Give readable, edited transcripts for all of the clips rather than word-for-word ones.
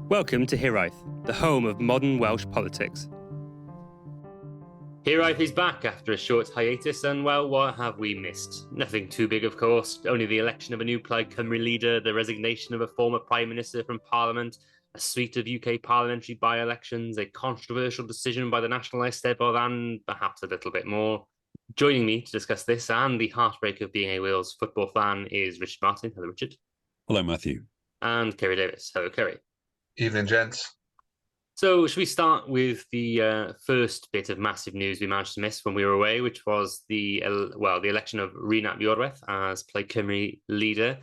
Welcome to Hiraeth, the home of modern Welsh politics. Hiraeth is back after a short hiatus, and well, what have we missed? Nothing too big, of course, only the election of a new Plaid Cymru leader, the resignation of a former Prime Minister from Parliament, a suite of UK parliamentary by-elections, a controversial decision by the National Eisteddfod, and perhaps a little bit more. Joining me to discuss this and the heartbreak of being a Wales football fan is Richard Martin. Hello, Richard. Hello, Matthew. And Kerry Davis. Hello, Kerry. Evening, gents. So should we start with the first bit of massive news we managed to miss when we were away, which was the election of Rhun ap Iorwerth as Plaid Cymru leader.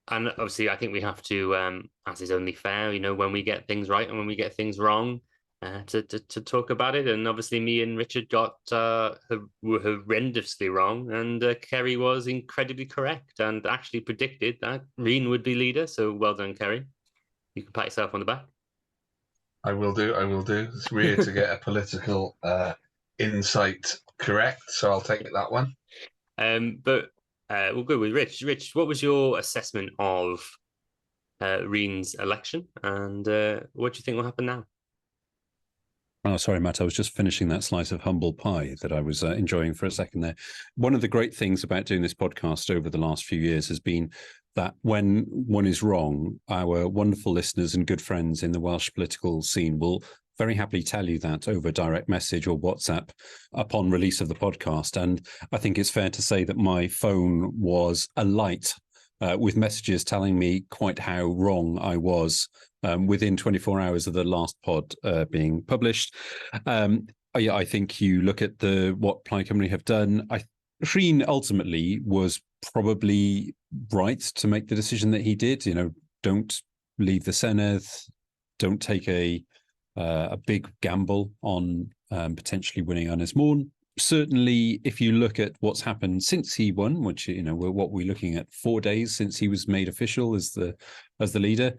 And obviously, I think we have to, as is only fair, when we get things right and when we get things wrong, to talk about it. And obviously, me and Richard got horrendously wrong, and Kerry was incredibly correct and actually predicted that Rhun would be leader. So well done, Kerry. You can pat yourself on the back. I will do. It's weird to get a political insight correct, so I'll take that one. But we'll go with Rich. Rich, what was your assessment of Rhun's election, and what do you think will happen now? Oh, sorry, Matt. I was just finishing that slice of humble pie that I was enjoying for a second there. One of the great things about doing this podcast over the last few years has been that when one is wrong, our wonderful listeners and good friends in the Welsh political scene will very happily tell you that over direct message or WhatsApp upon release of the podcast. And I think it's fair to say that my phone was alight with messages telling me quite how wrong I was within 24 hours of the last pod being published. I think you look at what Plaid Cymru have done. Rhun ultimately was probably right to make the decision that he did. Don't leave the Senedd, don't take a big gamble on potentially winning Ynys Môn. Certainly, if you look at what's happened since he won, which what we're looking at 4 days since he was made official as the leader,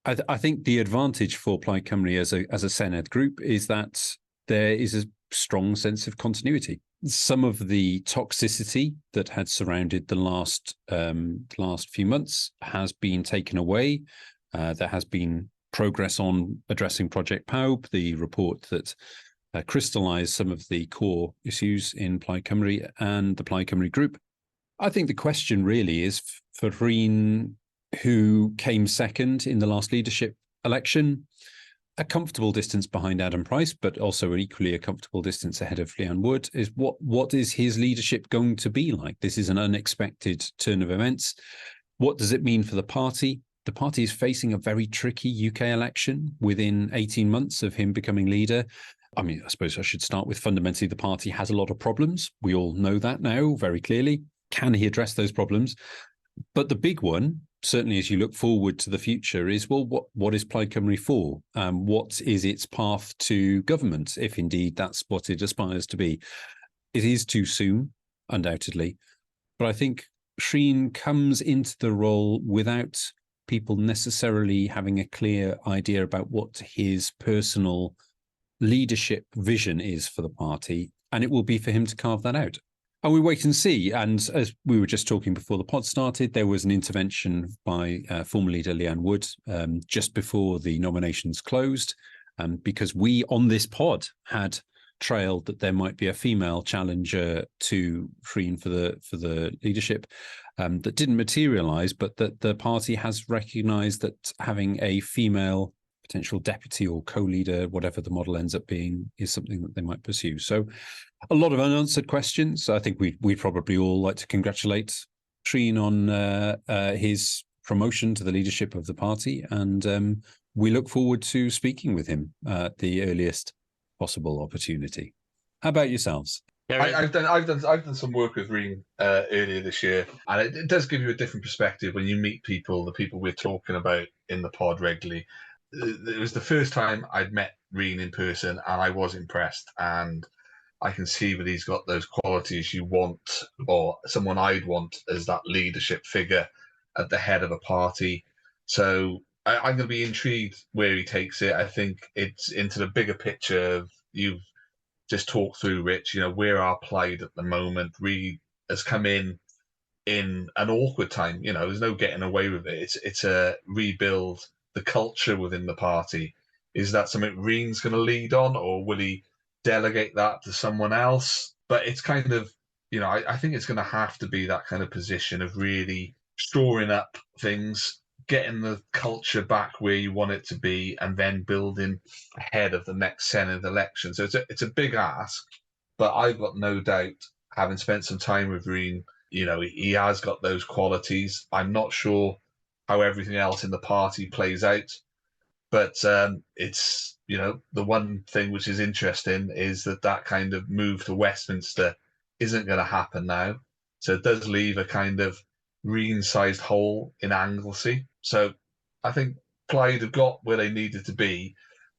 I think the advantage for Plaid Cymru as a Senedd group is that there is a strong sense of continuity. Some of the toxicity that had surrounded the last few months has been taken away. There has been progress on addressing Project Powys, the report that crystallised some of the core issues in Plaid Cymru and the Plaid Cymru group. I think the question really is for Rhun, who came second in the last leadership election, a comfortable distance behind Adam Price, but also equally a comfortable distance ahead of Leanne Wood, is what is his leadership going to be like? This is an unexpected turn of events. What does it mean for the party? The party is facing a very tricky UK election within 18 months of him becoming leader. I mean, I suppose I should start with fundamentally the party has a lot of problems. We all know that now very clearly. Can he address those problems? But the big one, certainly as you look forward to the future, is, well, what is Plaid Cymru for? What is its path to government, if indeed that's what it aspires to be? It is too soon, undoubtedly. But I think Rhun comes into the role without people necessarily having a clear idea about what his personal leadership vision is for the party, and it will be for him to carve that out. And we wait and see. And as we were just talking before the pod started, there was an intervention by former leader Leanne Wood just before the nominations closed, because we on this pod had trailed that there might be a female challenger to Rhun for the leadership that didn't materialise, but that the party has recognised that having a female potential deputy or co-leader, whatever the model ends up being, is something that they might pursue. So a lot of unanswered questions. I think we'd probably all like to congratulate Rhun on his promotion to the leadership of the party, and we look forward to speaking with him at the earliest possible opportunity. How about yourselves? I've done some work with Rhun earlier this year, and it does give you a different perspective when you meet people, the people we're talking about in the pod regularly. It was the first time I'd met Rhun in person, and I was impressed. And I can see that he's got those qualities you want, or someone I'd want as that leadership figure at the head of a party. So I'm going to be intrigued where he takes it. I think it's into the bigger picture of, you've just talked through, Rich, where our Plaid at the moment. Rhun has come in an awkward time. There's no getting away with it. It's a rebuild the culture within the party. Is that something Reen's going to lead on, or will he delegate that to someone else? But it's kind of, I think it's going to have to be that kind of position of really shoring up things, getting the culture back where you want it to be, and then building ahead of the next Senate election. So it's a big ask, but I've got no doubt, having spent some time with Reen, he has got those qualities. I'm not sure how everything else in the party plays out, but it's, the one thing which is interesting is that kind of move to Westminster isn't going to happen now. So it does leave a kind of Reen-sized hole in Anglesey. So I think Plaid have got where they needed to be,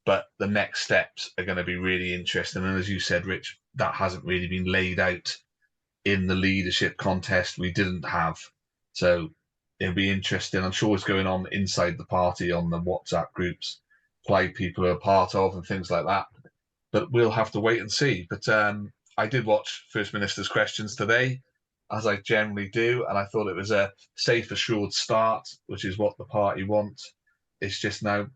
but the next steps are going to be really interesting. And as you said, Rich, that hasn't really been laid out in the leadership contest we didn't have. So it'll be interesting. I'm sure what's going on inside the party on the WhatsApp groups Plaid people are part of and things like that. But we'll have to wait and see. But I did watch First Minister's questions today, as I generally do, and I thought it was a safe, assured start, which is what the party want. It's just now,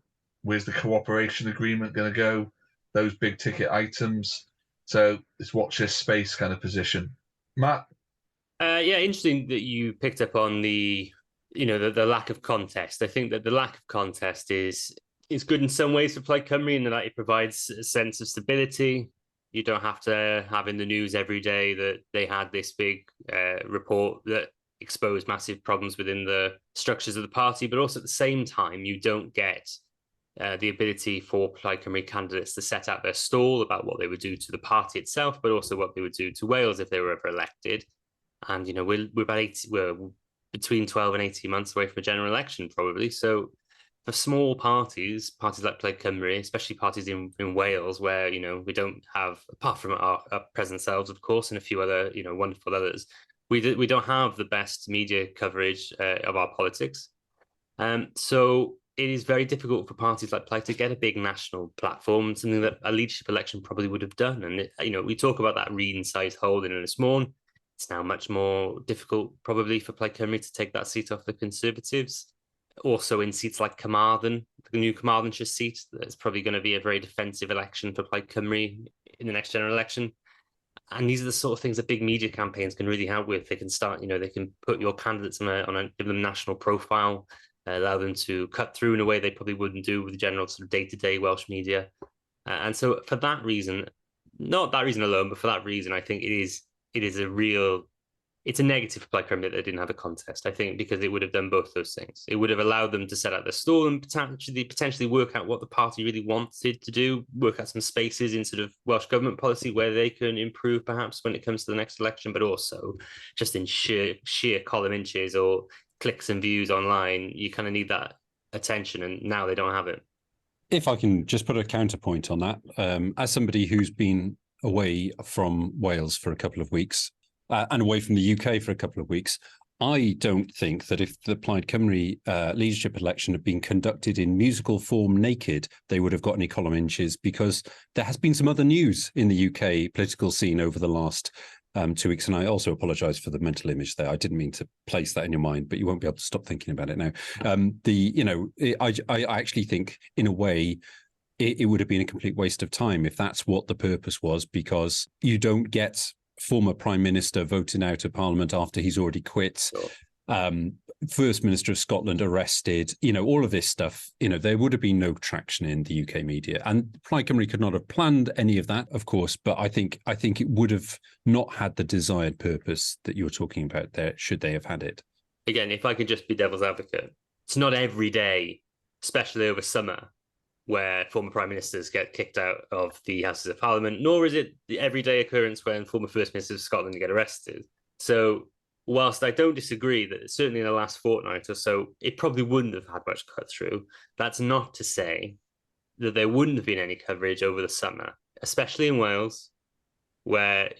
where's the cooperation agreement going to go? Those big ticket items. So it's watch this space kind of position. Matt? Yeah, interesting that you picked up on the lack of contest. I think that the lack of contest is good in some ways for Plaid Cymru, in that it provides a sense of stability. You don't have to have in the news every day that they had this big report that exposed massive problems within the structures of the party, but also at the same time, you don't get the ability for Plaid Cymru candidates to set out their stall about what they would do to the party itself, but also what they would do to Wales if they were ever elected. And we're between 12 and 18 months away from a general election, probably. So for small parties like Plaid Cymru, especially parties in Wales, where we don't have, apart from our present selves, of course, and a few other wonderful others, we don't have the best media coverage of our politics. So it is very difficult for parties like Plaid to get a big national platform, something that a leadership election probably would have done. And we talk about that Reen-sized hole in Ynys. It's now much more difficult, probably, for Plaid Cymru to take that seat off the Conservatives. Also, in seats like Carmarthen, the new Carmarthenshire seat, that's probably going to be a very defensive election for Plaid Cymru in the next general election. And these are the sort of things that big media campaigns can really help with. They can start, they can put your candidates give them national profile, allow them to cut through in a way they probably wouldn't do with the general sort of day-to-day Welsh media. And so for that reason, not that reason alone, but for that reason, I think it's a negative for Plaid Cymru that they didn't have a contest, I think, because it would have done both those things. It would have allowed them to set out their stall and potentially work out what the party really wanted to do, work out some spaces in sort of Welsh government policy where they can improve perhaps when it comes to the next election, but also just in sheer column inches or clicks and views online, you kind of need that attention, and now they don't have it. If I can just put a counterpoint on that, as somebody who's been away from Wales for a couple of weeks, and away from the UK for a couple of weeks, I don't think that if the Plaid Cymru leadership election had been conducted in musical form naked, they would have got any column inches, because there has been some other news in the UK political scene over the last 2 weeks. And I also apologise for the mental image there. I didn't mean to place that in your mind, but you won't be able to stop thinking about it now. I actually think, in a way, it would have been a complete waste of time if that's what the purpose was, because you don't get former Prime Minister voting out of Parliament after he's already quit. Sure. First Minister of Scotland arrested, all of this stuff, there would have been no traction in the UK media. And Plaid Cymru could not have planned any of that, of course, but I think it would have not had the desired purpose that you're talking about there, should they have had it. Again, if I could just be devil's advocate, it's not every day, especially over summer, where former prime ministers get kicked out of the Houses of Parliament, nor is it the everyday occurrence when former First Ministers of Scotland get arrested. So whilst I don't disagree that certainly in the last fortnight or so, it probably wouldn't have had much cut through, that's not to say that there wouldn't have been any coverage over the summer, especially in Wales, where,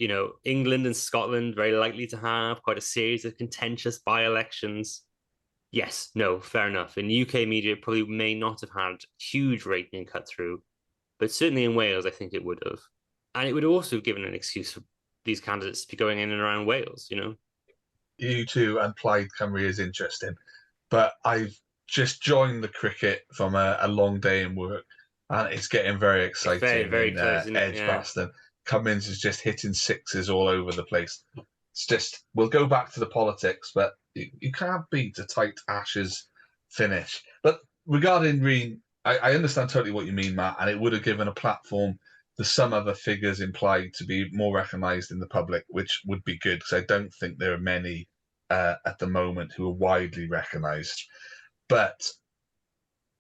England and Scotland very likely to have quite a series of contentious by-elections. Yes, no, fair enough. In UK media, it probably may not have had huge rating cut through, but certainly in Wales, I think it would have. And it would also have given an excuse for these candidates to be going in and around Wales, U2 and Plaid Cymru is interesting, but I've just joined the cricket from a long day in work, and it's getting very exciting. It's very, very close, isn't it? Edgbaston. Cummins is just hitting sixes all over the place. It's just, we'll go back to the politics, but you can't beat a tight Ashes finish. But regarding Reen, I understand totally what you mean, Matt, and it would have given a platform for some other figures implied to be more recognised in the public, which would be good, because I don't think there are many at the moment who are widely recognised. But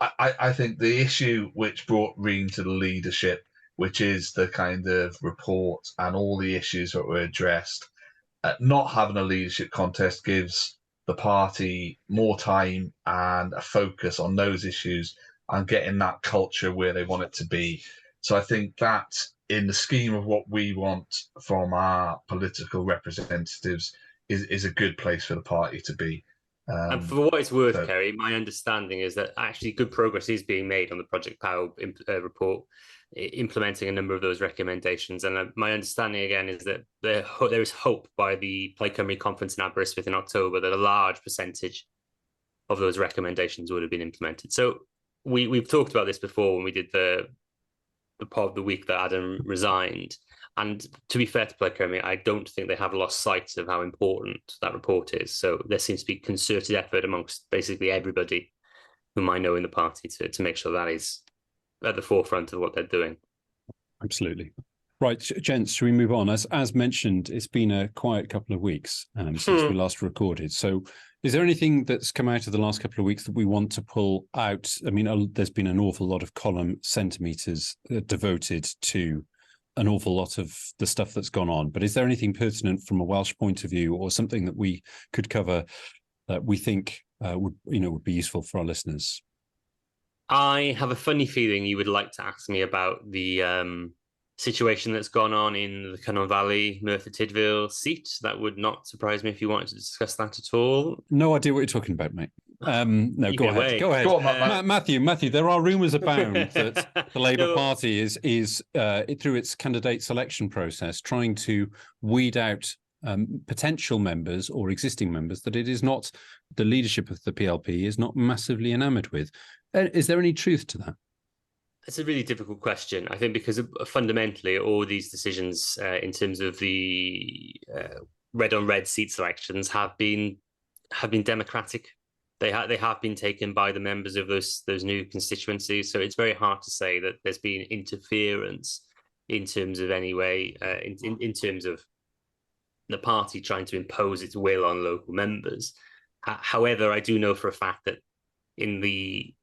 I think the issue which brought Reen to the leadership, which is the kind of report and all the issues that were addressed, not having a leadership contest gives the party more time and a focus on those issues and getting that culture where they want it to be. So I think that, in the scheme of what we want from our political representatives, is a good place for the party to be. And for what it's worth, Kerry, my understanding is that actually good progress is being made on the Project Power report, implementing a number of those recommendations. And my understanding, again, is that there is hope by the Plaid Cymru conference in Aberystwyth in October that a large percentage of those recommendations would have been implemented. So we've talked about this before when we did the pod the week that Adam resigned. And to be fair to Plaid Cymru, I don't think they have lost sight of how important that report is. So there seems to be concerted effort amongst basically everybody whom I know in the party to make sure that is at the forefront of what they're doing. Absolutely. Right, gents, should we move on? As mentioned, it's been a quiet couple of weeks since we last recorded. So is there anything that's come out of the last couple of weeks that we want to pull out? I mean, there's been an awful lot of column centimetres devoted to an awful lot of the stuff that's gone on. But is there anything pertinent from a Welsh point of view, or something that we could cover that we think would be useful for our listeners? I have a funny feeling you would like to ask me about the situation that's gone on in the Cynon Valley, Merthyr Tydfil seat. That would not surprise me if you wanted to discuss that at all. No idea what you're talking about, mate. No, go ahead. Go ahead. Go on, Matthew, there are rumours abound that the Labour Party is through its candidate selection process trying to weed out potential members or existing members that it is not, the leadership of the PLP is not massively enamoured with. Is there any truth to that? It's a really difficult question, I think, because fundamentally all these decisions in terms of the red on red seat selections have been democratic. They have been taken by the members of those new constituencies. So it's very hard to say that there's been interference in terms of any way, in terms of the party trying to impose its will on local members. However, I do know for a fact that in the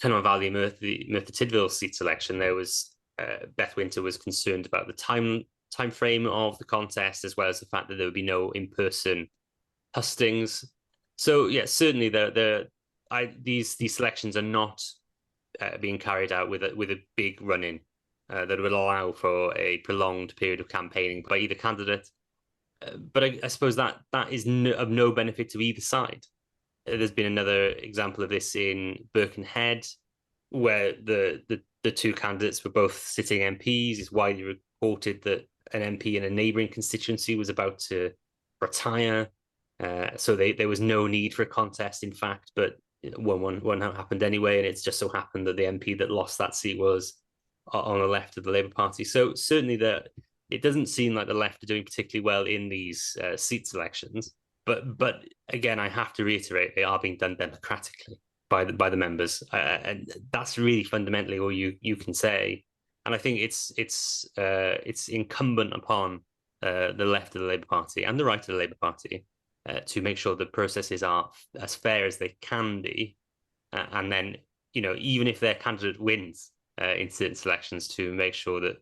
Cynon Valley Merthyr Tydfil seat selection, there was Beth Winter was concerned about the time frame of the contest, as well as the fact that there would be no in-person hustings. So yeah, certainly these selections are not being carried out with a big run-in that would allow for a prolonged period of campaigning by either candidate. But I suppose that is of no benefit to either side. There's been another example of this in Birkenhead, where the two candidates were both sitting MPs. It's widely reported that an MP in a neighbouring constituency was about to retire. So there was no need for a contest, in fact, but one happened anyway, and it's just so happened that the MP that lost that seat was on the left of the Labour Party. So certainly it doesn't seem like the left are doing particularly well in these seat selections. But again, I have to reiterate, they are being done democratically by the members, and that's really fundamentally all you can say. And I think it's incumbent upon the left of the Labour Party and the right of the Labour Party to make sure the processes are as fair as they can be, and then even if their candidate wins in certain selections, to make sure that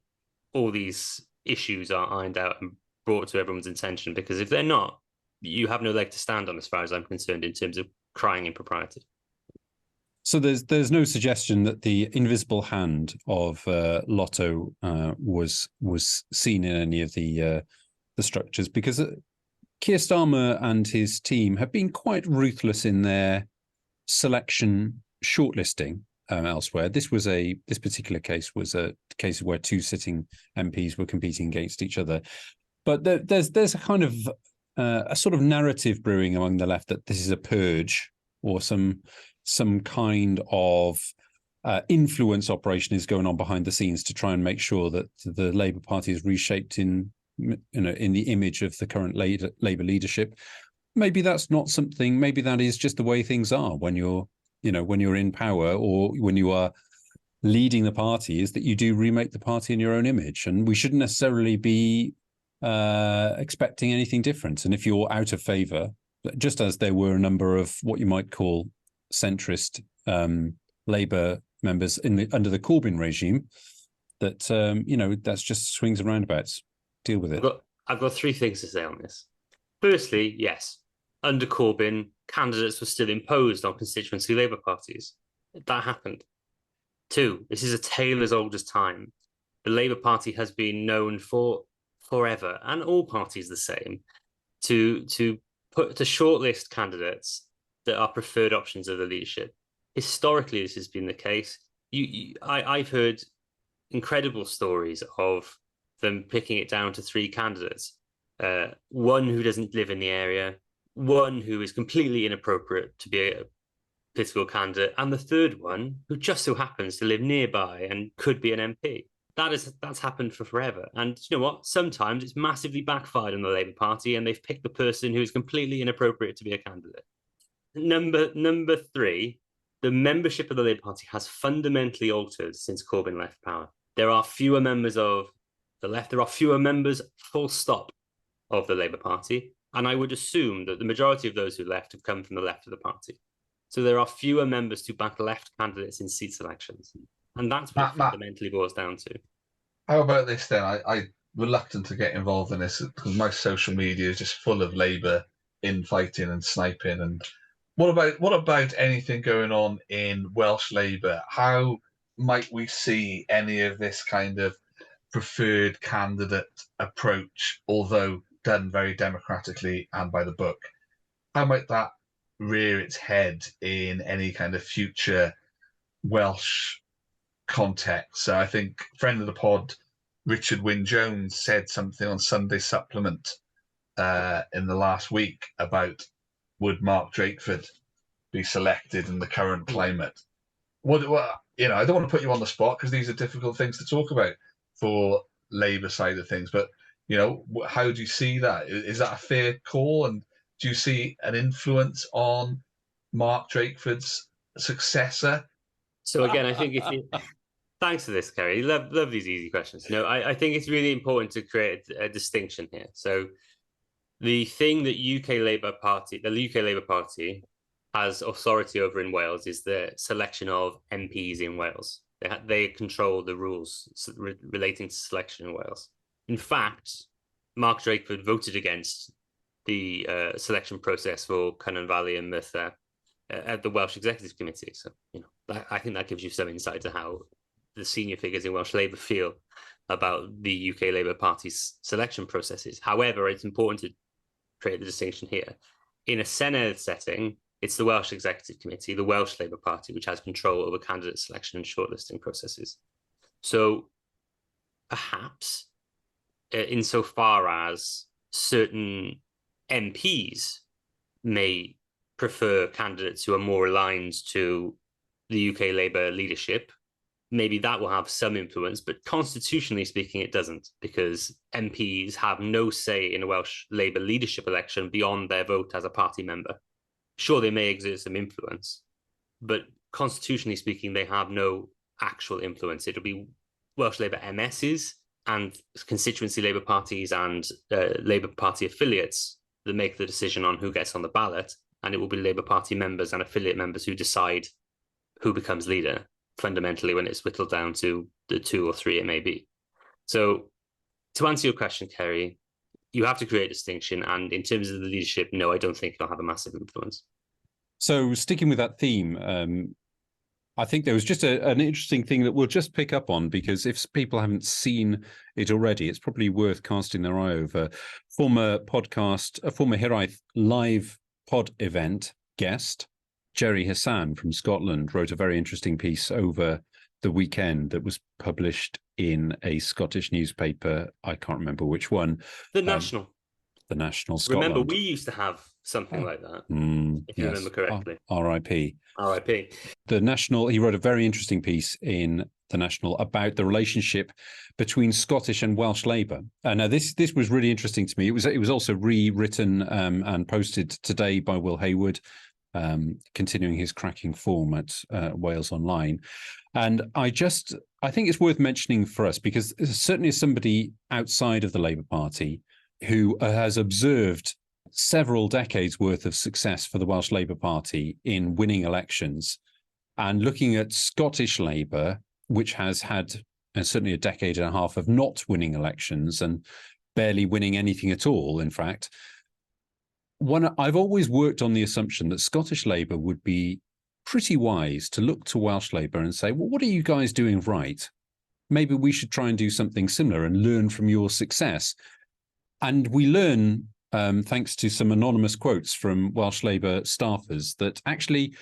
all these issues are ironed out and brought to everyone's attention. Because if they're not, you have no leg to stand on, as far as I'm concerned, in terms of crying impropriety. So there's no suggestion that the invisible hand of Lotto was seen in any of the structures, because Keir Starmer and his team have been quite ruthless in their selection shortlisting elsewhere. This particular case was a case where two sitting MPs were competing against each other, but there's a kind of a sort of narrative brewing among the left that this is a purge or some some kind of influence operation is going on behind the scenes to try and make sure that the Labour Party is reshaped in the image of the current Labour leadership. Maybe that's not something. Maybe that is just the way things are when you're in power or when you are leading the party, is that you do remake the party in your own image, and we shouldn't necessarily be expecting anything different. And if you're out of favour, just as there were a number of what you might call centrist Labour members under the Corbyn regime, that that's just swings and roundabouts. Deal with it. I've got three things to say on this. Firstly, yes, under Corbyn, candidates were still imposed on constituency Labour parties. That happened. Two, this is a tale as old as time. The Labour Party has been known for forever, and all parties the same, to shortlist candidates that are preferred options of the leadership. Historically, this has been the case. I've heard incredible stories of them picking it down to three candidates. One who doesn't live in the area, one who is completely inappropriate to be a political candidate, and the third one who just so happens to live nearby and could be an MP. That's happened for forever. And you know what? Sometimes it's massively backfired on the Labour Party, and they've picked the person who is completely inappropriate to be a candidate. Number three, the membership of the Labour Party has fundamentally altered since Corbyn left power. There are fewer members of the left. There are fewer members, full stop, of the Labour Party. And I would assume that the majority of those who left have come from the left of the party. So there are fewer members to back left candidates in seats elections. And that's what it fundamentally boils down to. How about this then? I'm reluctant to get involved in this because my social media is just full of Labour infighting and sniping. And what about anything going on in Welsh Labour? How might we see any of this kind of preferred candidate approach, although done very democratically and by the book? How might that rear its head in any kind of future Welsh context? So I think friend of the pod, Richard Wynne-Jones, said something on Sunday Supplement in the last week about would Mark Drakeford be selected in the current climate? What I don't want to put you on the spot because these are difficult things to talk about for Labour side of things, but how do you see that? Is that a fair call? And do you see an influence on Mark Drakeford's successor? So again, I think thanks for this, Kerry. Love these easy questions. I think it's really important to create a distinction here. So the thing that the UK Labour Party has authority over in Wales is the selection of MPs in Wales. They control the rules relating to selection in Wales. In fact, Mark Drakeford voted against the selection process for Cynon Valley and Merthyr at the Welsh Executive Committee. So, I think that gives you some insight to how the senior figures in Welsh Labour feel about the UK Labour Party's selection processes. However, it's important to create the distinction here. In a Senedd setting, it's the Welsh Executive Committee, the Welsh Labour Party, which has control over candidate selection and shortlisting processes. So perhaps insofar as certain MPs may prefer candidates who are more aligned to the UK Labour leadership, maybe that will have some influence, but constitutionally speaking, it doesn't, because MPs have no say in a Welsh Labour leadership election beyond their vote as a party member. Sure, they may exert some influence, but constitutionally speaking, they have no actual influence. It'll be Welsh Labour MSs and constituency Labour parties and Labour Party affiliates that make the decision on who gets on the ballot, and it will be Labour Party members and affiliate members who decide who becomes leader, fundamentally, when it's whittled down to the 2 or 3 it may be. So to answer your question, Kerry, you have to create a distinction, and in terms of the leadership, no, I don't think it'll have a massive influence. So sticking with that theme, I think there was just an interesting thing that we'll just pick up on, because if people haven't seen it already, it's probably worth casting their eye over. Former Hiraeth live pod event guest, Jerry Hassan from Scotland, wrote a very interesting piece over the weekend that was published in a Scottish newspaper. I can't remember which one. The National. The National, Scotland. Remember, we used to have something like that, if you yes. remember correctly. R.I.P. R.I.P. The National, he wrote a very interesting piece in the National about the relationship between Scottish and Welsh Labour. Now, this was really interesting to me. It was also rewritten and posted today by Will Hayward, continuing his cracking form at Wales Online. And I think it's worth mentioning for us, because certainly as somebody outside of the Labour Party who has observed several decades worth of success for the Welsh Labour Party in winning elections, and looking at Scottish Labour, which has had certainly a decade and a half of not winning elections and barely winning anything at all, in fact, I've always worked on the assumption that Scottish Labour would be pretty wise to look to Welsh Labour and say, well, what are you guys doing right? Maybe we should try and do something similar and learn from your success. And we learn, thanks to some anonymous quotes from Welsh Labour staffers, that actually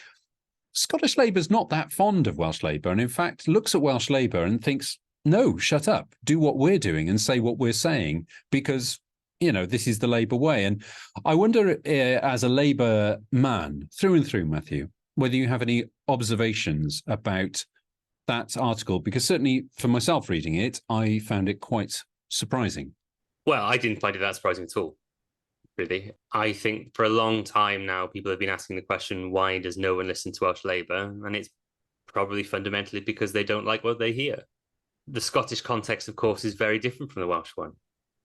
Scottish Labour's not that fond of Welsh Labour, and in fact looks at Welsh Labour and thinks, no, shut up, do what we're doing and say what we're saying, because, this is the Labour way. And I wonder, as a Labour man through and through, Matthew, whether you have any observations about that article, because certainly for myself reading it, I found it quite surprising. Well, I didn't find it that surprising at all, really. I think for a long time now, people have been asking the question, why does no one listen to Welsh Labour? And it's probably fundamentally because they don't like what they hear. The Scottish context, of course, is very different from the Welsh one.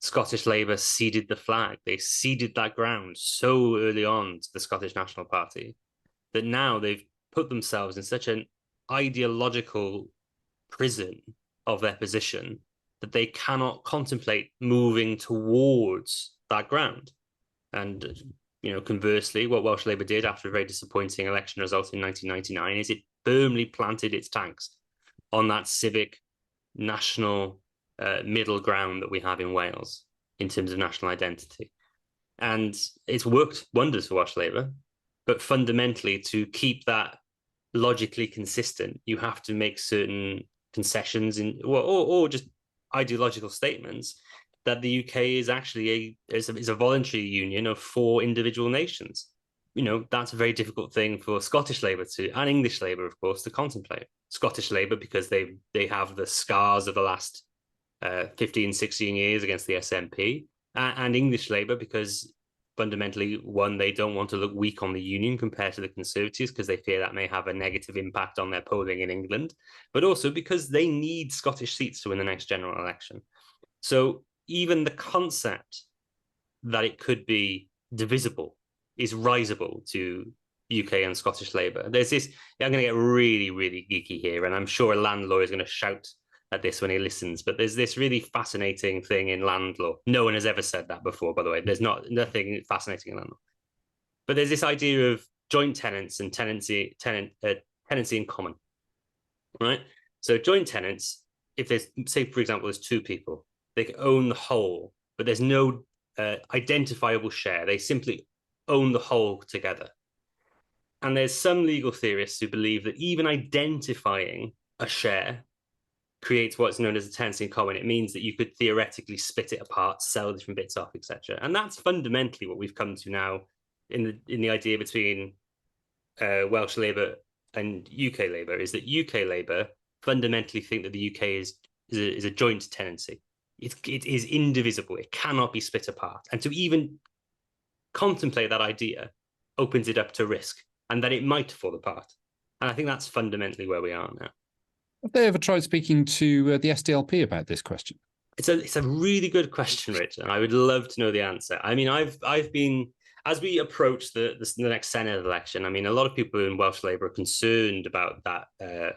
Scottish Labour ceded the flag. They ceded that ground so early on to the Scottish National Party that now they've put themselves in such an ideological prison of their position that they cannot contemplate moving towards that ground. And, conversely, what Welsh Labour did after a very disappointing election result in 1999 is it firmly planted its tanks on that civic, national middle ground that we have in Wales in terms of national identity. And it's worked wonders for Welsh Labour, but fundamentally, to keep that logically consistent, you have to make certain concessions or just ideological statements that the UK is actually is a voluntary union of 4 individual nations. That's a very difficult thing for Scottish Labour and English Labour, of course, to contemplate. Scottish Labour, because they have the scars of the last 15, 16 years against the SNP, and English Labour because fundamentally, one, they don't want to look weak on the union compared to the Conservatives because they fear that may have a negative impact on their polling in England, but also because they need Scottish seats to win the next general election. So even the concept that it could be divisible is risible to UK and Scottish Labour. There's this, I'm going to get really, really geeky here, and I'm sure a land lawyer is going to shout at this when he listens, but there's this really fascinating thing in land law. No one has ever said that before, by the way. There's nothing fascinating in land law. But there's this idea of joint tenants and tenancy in common, right? So joint tenants, if there's, say, for example, there's 2 people, they can own the whole, but there's no identifiable share. They simply own the whole together. And there's some legal theorists who believe that even identifying a share creates what's known as a tenancy in common. It means that you could theoretically split it apart, sell different bits off, etc. And that's fundamentally what we've come to now in the idea between Welsh Labour and UK Labour, is that UK Labour fundamentally think that the UK is a joint tenancy. It is indivisible. It cannot be split apart. And to even contemplate that idea opens it up to risk and that it might fall apart. And I think that's fundamentally where we are now. Have they ever tried speaking to the SDLP about this question? It's a really good question, Rich, and I would love to know the answer. I mean, I've been, as we approach the next Senate election, I mean, a lot of people in Welsh Labour are concerned about that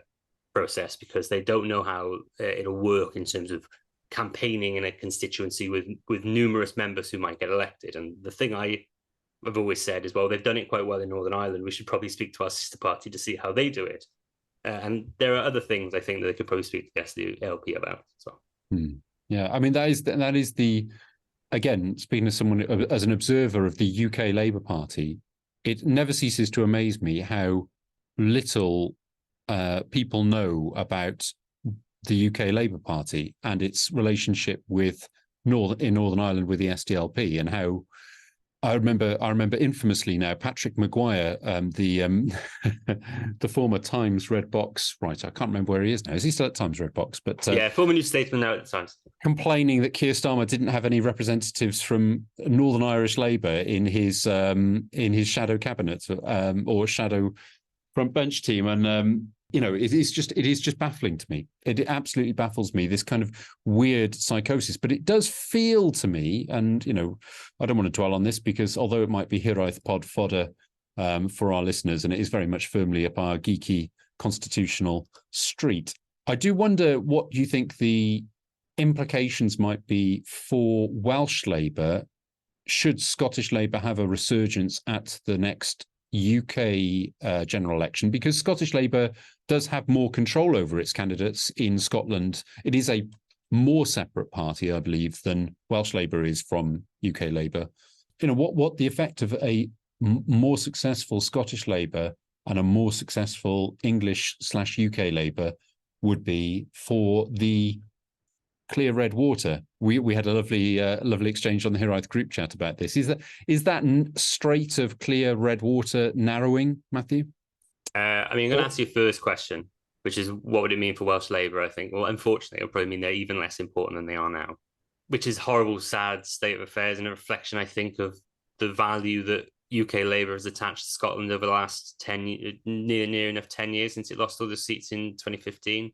process because they don't know how it'll work in terms of campaigning in a constituency with numerous members who might get elected. And the thing I've always said is, well, they've done it quite well in Northern Ireland. We should probably speak to our sister party to see how they do it. And there are other things I think that they could probably speak to the SDLP about as well. Yeah, I mean, that is the, again, speaking as someone, as an observer of the UK Labour Party, it never ceases to amaze me how little people know about the UK Labour Party and its relationship with Northern Ireland with the SDLP, and how I remember infamously now Patrick Maguire, the former Times Red Box writer. I can't remember where he is now. Is he still at Times Red Box? But former New Statesman now at the Times. Complaining that Keir Starmer didn't have any representatives from Northern Irish Labour in his shadow cabinet or shadow front bench team, and it is just baffling to me. It absolutely baffles me, this kind of weird psychosis. But it does feel to me, and I don't want to dwell on this because although it might be Eisteddfod fodder for our listeners, and it is very much firmly up our geeky constitutional street, I do wonder what you think the implications might be for Welsh Labour should Scottish Labour have a resurgence at the next UK general election, because Scottish Labour does have more control over its candidates in Scotland. It is a more separate party, I believe, than Welsh Labour is from UK Labour. What the effect of a more successful Scottish Labour and a more successful English/UK Labour would be for the clear red water. We had a lovely exchange on the Hiraeth group chat about this. Is that strait of clear red water narrowing, Matthew? I'm going to answer your first question, which is what would it mean for Welsh Labour? I think, well, unfortunately, it'll probably mean they're even less important than they are now, which is horrible, sad state of affairs and a reflection, I think, of the value that UK Labour has attached to Scotland over the last near enough 10 years since it lost all the seats in 2015.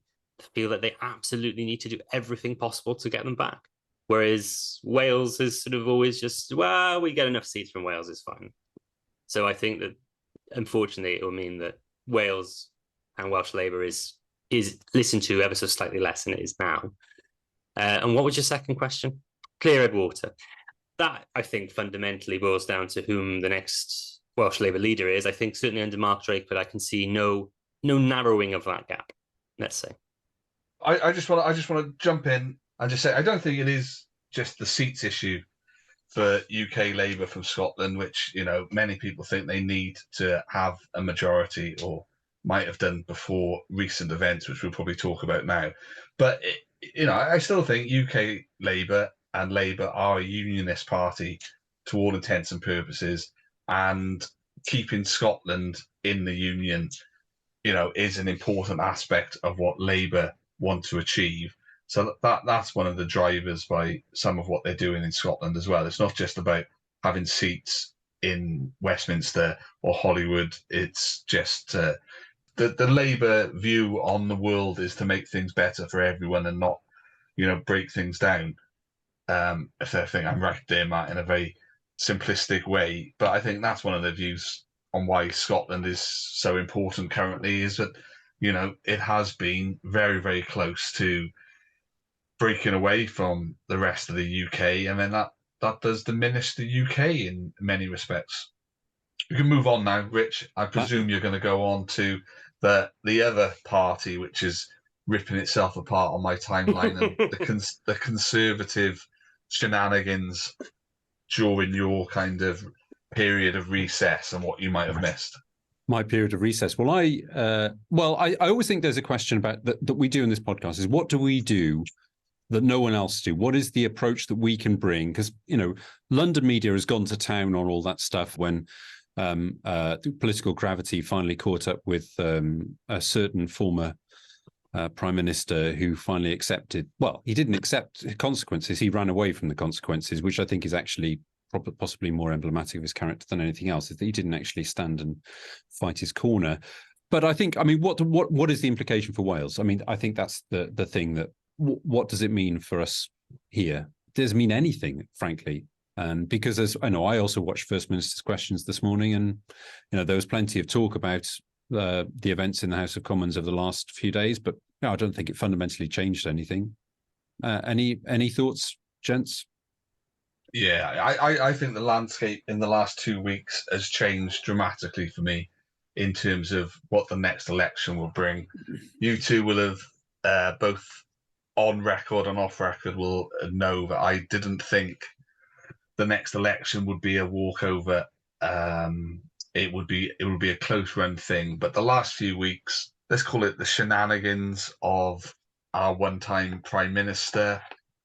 Feel that they absolutely need to do everything possible to get them back. Whereas Wales is sort of always just, well, we get enough seats from Wales, it's fine. So I think that, unfortunately, it will mean that Wales and Welsh Labour is listened to ever so slightly less than it is now. And what was your second question? Clear red water. That, I think, fundamentally boils down to whom the next Welsh Labour leader is. I think certainly under Mark Drake, but I can see no narrowing of that gap, let's say. I just want to jump in and just say I don't think it is just the seats issue for UK Labour from Scotland, which many people think they need to have a majority or might have done before recent events, which we'll probably talk about now. But I still think UK Labour and Labour are a unionist party to all intents and purposes, and keeping Scotland in the union, is an important aspect of what Labour want to achieve. So that's one of the drivers by some of what they're doing in Scotland as well. It's not just about having seats in Westminster or Holywood. It's just the Labour view on the world is to make things better for everyone and not, break things down. If I think I'm right there, Matt, in a very simplistic way. But I think that's one of the views on why Scotland is so important currently, is that it has been very, very close to breaking away from the rest of the UK, and then that does diminish the UK in many respects. We can move on now, Rich. I presume you're going to go on to the other party, which is ripping itself apart on my timeline, and the Conservative shenanigans during your kind of period of recess and what you might have missed. My period of recess. Well, I always think there's a question about that we do in this podcast is what do we do that no one else do? What is the approach that we can bring? Because, London media has gone to town on all that stuff when political gravity finally caught up with a certain former prime minister who finally accepted, well, he didn't accept consequences. He ran away from the consequences, which I think is actually possibly more emblematic of his character than anything else, is that he didn't actually stand and fight his corner. But I think, what is the implication for Wales? I think that's the thing that, what does it mean for us here? It doesn't mean anything, frankly. And because, as I know, I also watched First Minister's Questions this morning, and there was plenty of talk about the events in the House of Commons over the last few days, but I don't think it fundamentally changed anything. Any thoughts, gents? Yeah, I think the landscape in the last 2 weeks has changed dramatically for me in terms of what the next election will bring. You two will have both on record and off record will know that I didn't think the next election would be a walkover. It would be a close run thing. But the last few weeks, let's call it the shenanigans of our one-time Prime Minister,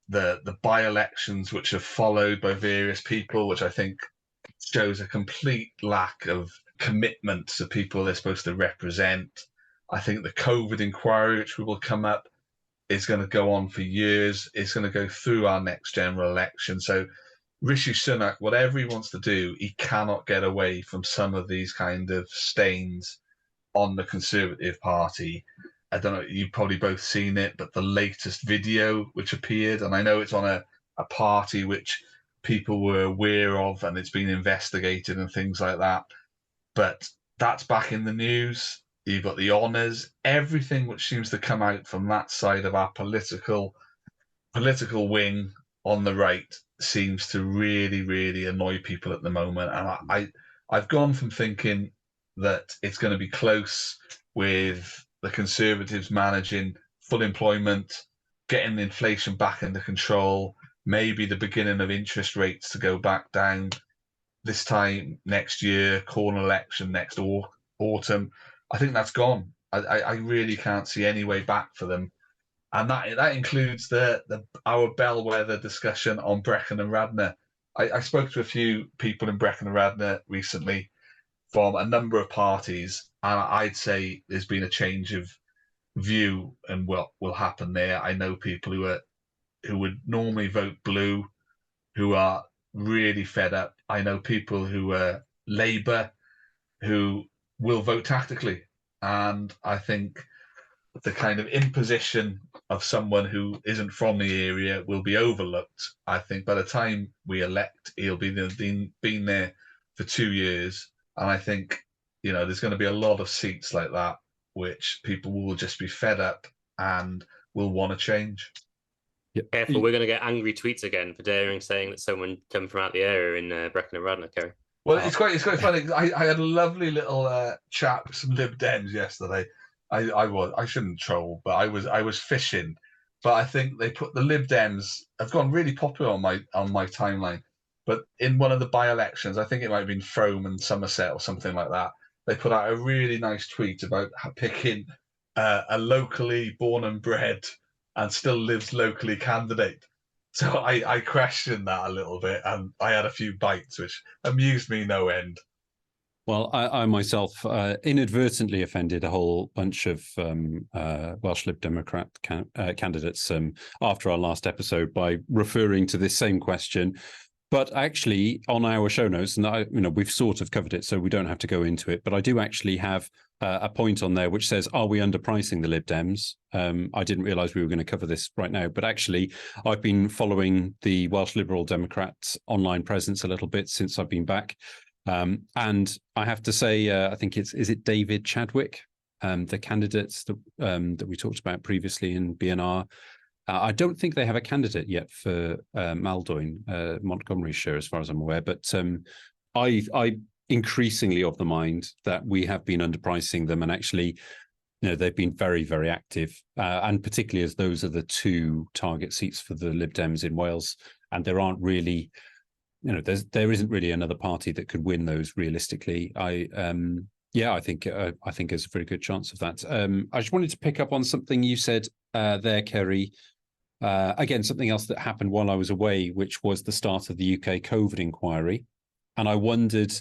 the by-elections which have followed by various people, which I think shows a complete lack of commitment to people they're supposed to represent. I think the COVID inquiry, which will come up, is going to go on for years. It's going to go through our next general election. So Rishi Sunak, whatever he wants to do, he cannot get away from some of these kind of stains on the Conservative Party. I don't know, you've probably both seen it, but the latest video which appeared, and I know it's on a party which people were aware of and it's been investigated and things like that, but that's back in the news. You've got the honours, everything which seems to come out from that side of our political wing on the right seems to really, really annoy people at the moment. And I've gone from thinking that it's going to be close with the Conservatives managing full employment, getting inflation back under control, maybe the beginning of interest rates to go back down this time next year, corner election next autumn. I think that's gone. I really can't see any way back for them. And that includes our bellwether discussion on Brecon and Radnor. I spoke to a few people in Brecon and Radnor recently from a number of parties, and I'd say there's been a change of view and what will happen there. I know people who would normally vote blue, who are really fed up. I know people who are Labour, who will vote tactically. And I think the kind of imposition of someone who isn't from the area will be overlooked. I think by the time we elect, he'll been there for 2 years. And I think, there's going to be a lot of seats like that, which people will just be fed up and will want to change. Yep. Careful, we're going to get angry tweets again for daring saying that someone come from out the area in Brecon and Radnor, Kerry. Well, it's quite funny. I had a lovely little chat with some Lib Dems yesterday. I shouldn't troll, but I was fishing. But I think they put the Lib Dems have gone really popular on my timeline. But in one of the by-elections, I think it might have been Frome and Somerset or something like that, they put out a really nice tweet about picking a locally born and bred and still lives locally candidate. So I questioned that a little bit, and I had a few bites, which amused me no end. Well, I myself inadvertently offended a whole bunch of Welsh Lib Democrat candidates after our last episode by referring to this same question. But actually, on our show notes, and we've sort of covered it, so we don't have to go into it. But I do actually have a point on there which says, "Are we underpricing the Lib Dems?" I didn't realise we were going to cover this right now, but actually, I've been following the Welsh Liberal Democrat online presence a little bit since I've been back, and I have to say, I think is it David Chadwick, the candidates that we talked about previously in BNR. I don't think they have a candidate yet for Maldwyn, Montgomeryshire, as far as I'm aware. But I increasingly of the mind that we have been underpricing them, and actually, they've been very, very active, and particularly as those are the two target seats for the Lib Dems in Wales, and there aren't really, there isn't really another party that could win those realistically. I think there's a very good chance of that. I just wanted to pick up on something you said there, Kerry. Again, something else that happened while I was away, which was the start of the UK COVID inquiry. And I wondered,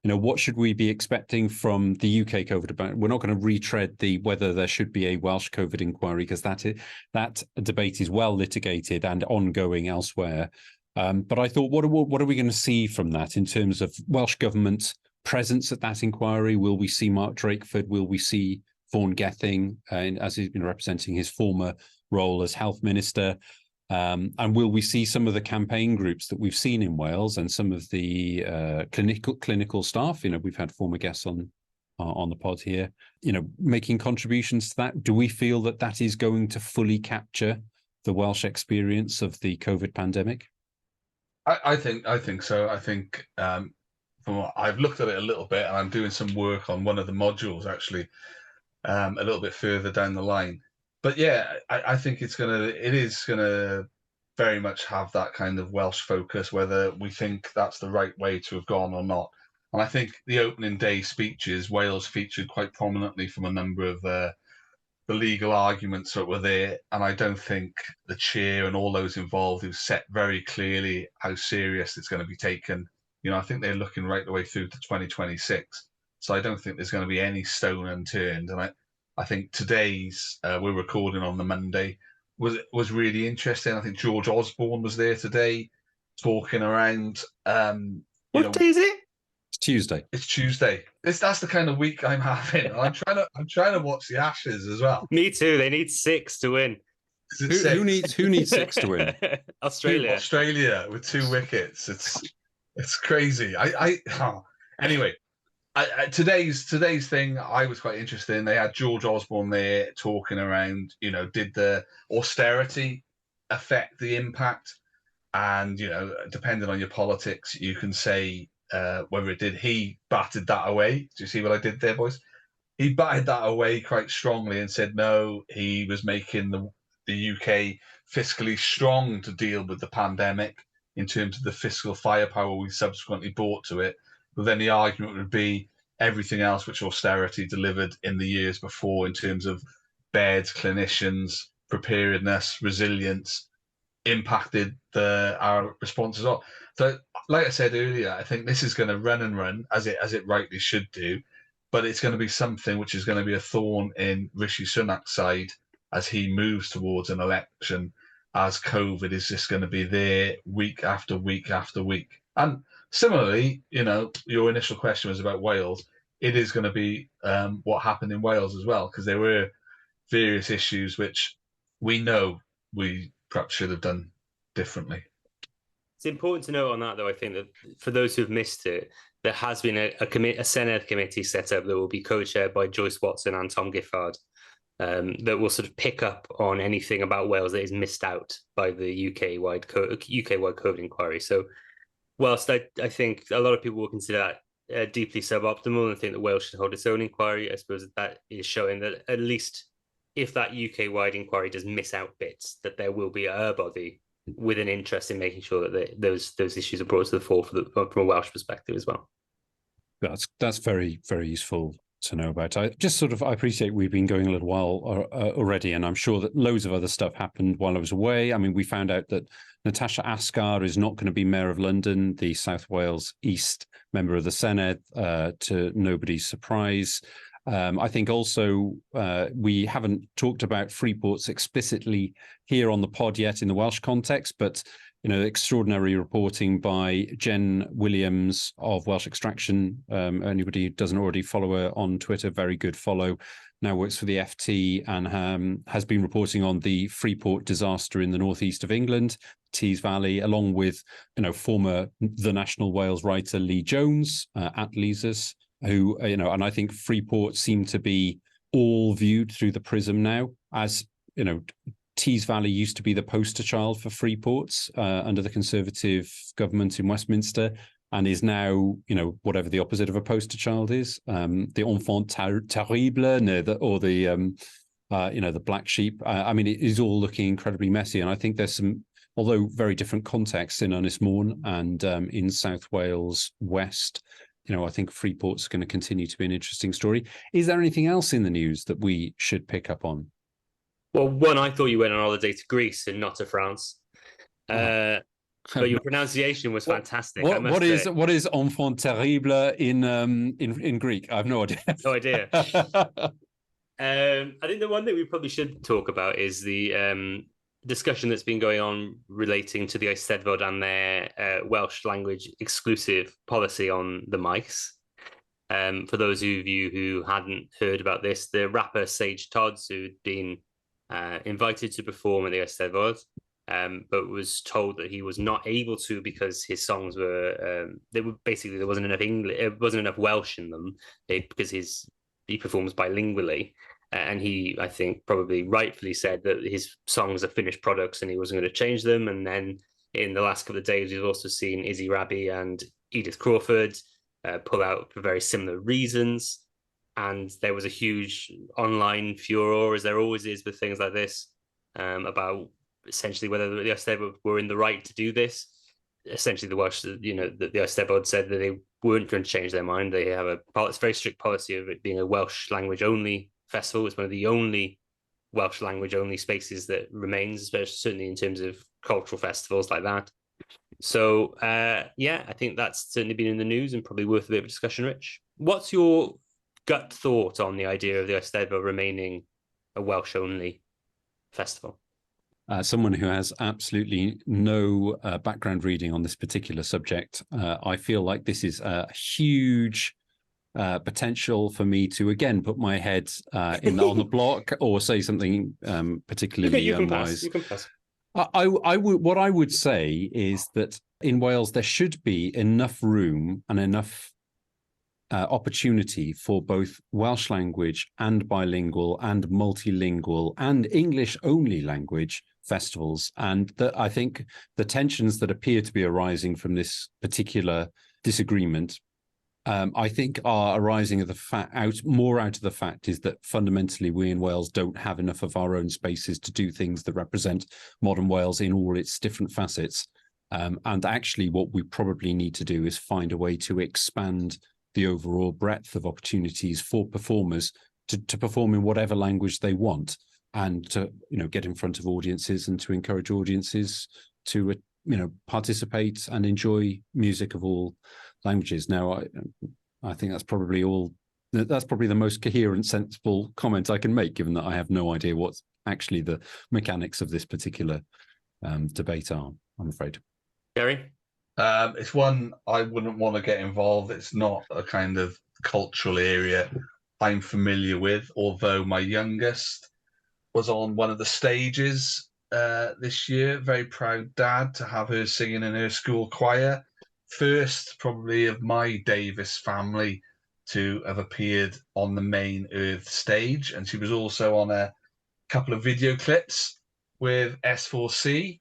what should we be expecting from the UK COVID? We're not going to retread whether there should be a Welsh COVID inquiry, because that debate is well litigated and ongoing elsewhere. But I thought, what are we going to see from that in terms of Welsh government presence at that inquiry? Will we see Mark Drakeford? Will we see Vaughan Gething as he's been representing his former role as health minister? And will we see some of the campaign groups that we've seen in Wales and some of the clinical staff? We've had former guests on the pod here, making contributions to that. Do we feel that is going to fully capture the Welsh experience of the COVID pandemic? I think so. I think I've looked at it a little bit, and I'm doing some work on one of the modules actually a little bit further down the line. But yeah, I think it is gonna very much have that kind of Welsh focus, whether we think that's the right way to have gone or not. And I think the opening day speeches, Wales featured quite prominently from a number of the legal arguments that were there. And I don't think the chair and all those involved have set very clearly how serious it's going to be taken. I think they're looking right the way through to 2026. So I don't think there's going to be any stone unturned. And I think today's we're recording on the Monday was really interesting. I think George Osborne was there today talking around. What day is it? It's Tuesday. It's Tuesday. That's the kind of week I'm having. I'm trying to watch the Ashes as well. Me too. They need 6 to win. Who needs 6 to win? Australia with 2 wickets. It's crazy. Anyway. Today's thing I was quite interested in. They had George Osborne there talking around, did the austerity affect the impact? And, depending on your politics, you can say whether it did. He batted that away. Do you see what I did there, boys? He batted that away quite strongly and said, no, he was making the UK fiscally strong to deal with the pandemic in terms of the fiscal firepower we subsequently brought to it. But then the argument would be everything else which austerity delivered in the years before in terms of beds, clinicians, preparedness, resilience, impacted our responses. So, like I said earlier, I think this is going to run and run as it rightly should do, but it's going to be something which is going to be a thorn in Rishi Sunak's side as he moves towards an election, as COVID is just going to be there week after week after week. And similarly, your initial question was about Wales. It is going to be what happened in Wales as well, because there were various issues which we know we perhaps should have done differently. It's important to note on that, though, I think that for those who've missed it, there has been a Senedd committee set up that will be co-chaired by Joyce Watson and Tom Giffard, that will sort of pick up on anything about Wales that is missed out by the UK-wide COVID inquiry. So whilst I think a lot of people will consider that deeply suboptimal and think that Wales should hold its own inquiry, I suppose that is showing that at least if that UK-wide inquiry does miss out bits, that there will be a body with an interest in making sure that those issues are brought to the fore from a Welsh perspective as well. That's very, very useful to know about. I appreciate we've been going a little while already, and I'm sure that loads of other stuff happened while I was away. I mean, we found out that Natasha Asghar is not going to be Mayor of London, the South Wales East member of the Senedd, to nobody's surprise. I think also we haven't talked about Freeports explicitly here on the pod yet in the Welsh context, but extraordinary reporting by Jen Williams of Welsh Extraction. Anybody who doesn't already follow her on Twitter, very good follow. Now works for the FT and has been reporting on the Freeport disaster in the northeast of England, Tees Valley, along with former The National Wales writer Lee Jones at Leesus, who and I think Freeport seem to be all viewed through the prism now as Tees Valley used to be the poster child for Freeports under the Conservative government in Westminster, and is now, whatever the opposite of a poster child is, the enfant terrible, the black sheep. I mean, it is all looking incredibly messy, and I think there's some, although very different contexts in Ynys Môn and in South Wales West. I think Freeport's going to continue to be an interesting story. Is there anything else in the news that we should pick up on? Well, one, I thought you went on holiday to Greece and not to France. But your pronunciation was fantastic. What is enfant terrible in Greek? I have no idea. No idea. I think the one thing we probably should talk about is the discussion that's been going on relating to the Eisteddfod and their Welsh language exclusive policy on the maes. For those of you who hadn't heard about this, the rapper Sage Todds, who'd been invited to perform at the Eisteddfod, but was told that he was not able to because his songs were there wasn't enough English, it wasn't enough Welsh in them, because he performs bilingually. And he, I think, probably rightfully said that his songs are finished products and he wasn't going to change them. And then in the last couple of days, we've also seen Izzy Rabi and Edith Crawford pull out for very similar reasons. And there was a huge online furor, as there always is with things like this, about essentially whether the Eisteddfod were in the right to do this. Essentially, the Welsh, the Eisteddfod said that they weren't going to change their mind. They have a very strict policy of it being a Welsh language only festival. It's one of the only Welsh language only spaces that remains, especially certainly in terms of cultural festivals like that. So, yeah, I think that's certainly been in the news and probably worth a bit of a discussion, Rich. What's your gut thought on the idea of the Eisteddfod remaining a Welsh-only festival? Someone who has absolutely no background reading on this particular subject, I feel like this is a huge potential for me to again put my head on the block or say something particularly unwise. You can pass. What I would say is that in Wales there should be enough room and enough opportunity for both Welsh language and bilingual and multilingual and English only language festivals, and that I think the tensions that appear to be arising from this particular disagreement, I think are arising of the fact out of the fact is that fundamentally we in Wales don't have enough of our own spaces to do things that represent modern Wales in all its different facets. And actually what we probably need to do is find a way to expand the overall breadth of opportunities for performers to perform in whatever language they want, and to get in front of audiences and to encourage audiences to participate and enjoy music of all languages. Now, I think that's probably the most coherent, sensible comment I can make, given that I have no idea what actually the mechanics of this particular debate are, I'm afraid. Gary? It's one I wouldn't want to get involved. It's not a kind of cultural area I'm familiar with, although my youngest was on one of the stages this year. Very proud dad to have her singing in her school choir. First, probably, of my Davis family to have appeared on the main Earth stage. And she was also on a couple of video clips with S4C.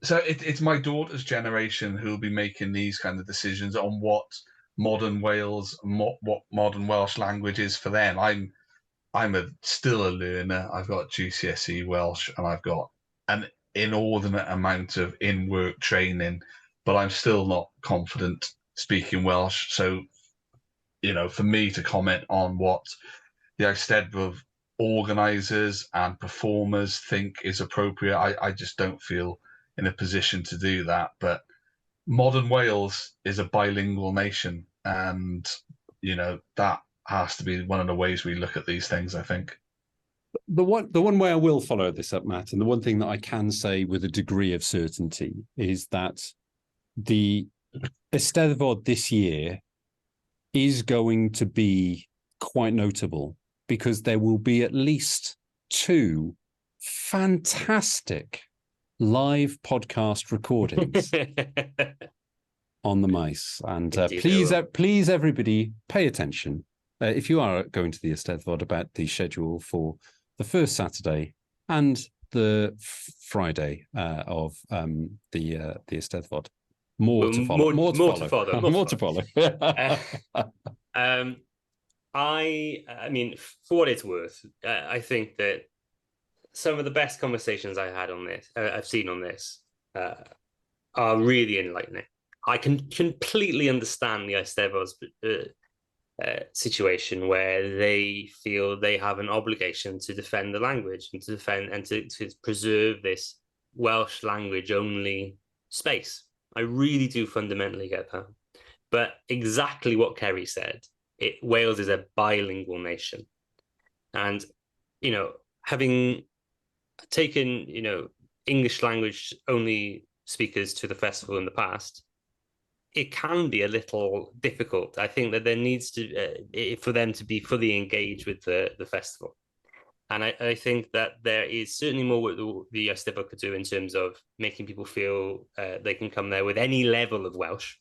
So it's my daughter's generation who will be making these kind of decisions on what modern Wales, what modern Welsh language is for them. I'm still a learner. I've got GCSE Welsh and I've got an inordinate amount of in-work training, but I'm still not confident speaking Welsh. So, for me to comment on what the Eisteddfod organisers and performers think is appropriate, I just don't feel in a position to do that. But modern Wales is a bilingual nation, and that has to be one of the ways we look at these things, I think. The one way I will follow this up, Matt, and the one thing that I can say with a degree of certainty is that the Eisteddfod this year is going to be quite notable, because there will be at least 2 fantastic live podcast recordings on the maes. And please, everybody, pay attention. If you are going to the Eisteddfod, about the schedule for the first Saturday and the Friday of the Eisteddfod. More to follow. More to follow. I mean, for what it's worth, I think that some of the best conversations I've seen on this, are really enlightening. I can completely understand the Eisteddfod's situation, where they feel they have an obligation to defend the language and to preserve this Welsh language only space. I really do fundamentally get that. But exactly what Kerry said, Wales is a bilingual nation. And, having taken, English language only speakers to the festival in the past, it can be a little difficult. I think that there needs to, for them to be fully engaged with the festival. And I think that there is certainly more what the Eisteddfod could do in terms of making people feel they can come there with any level of Welsh.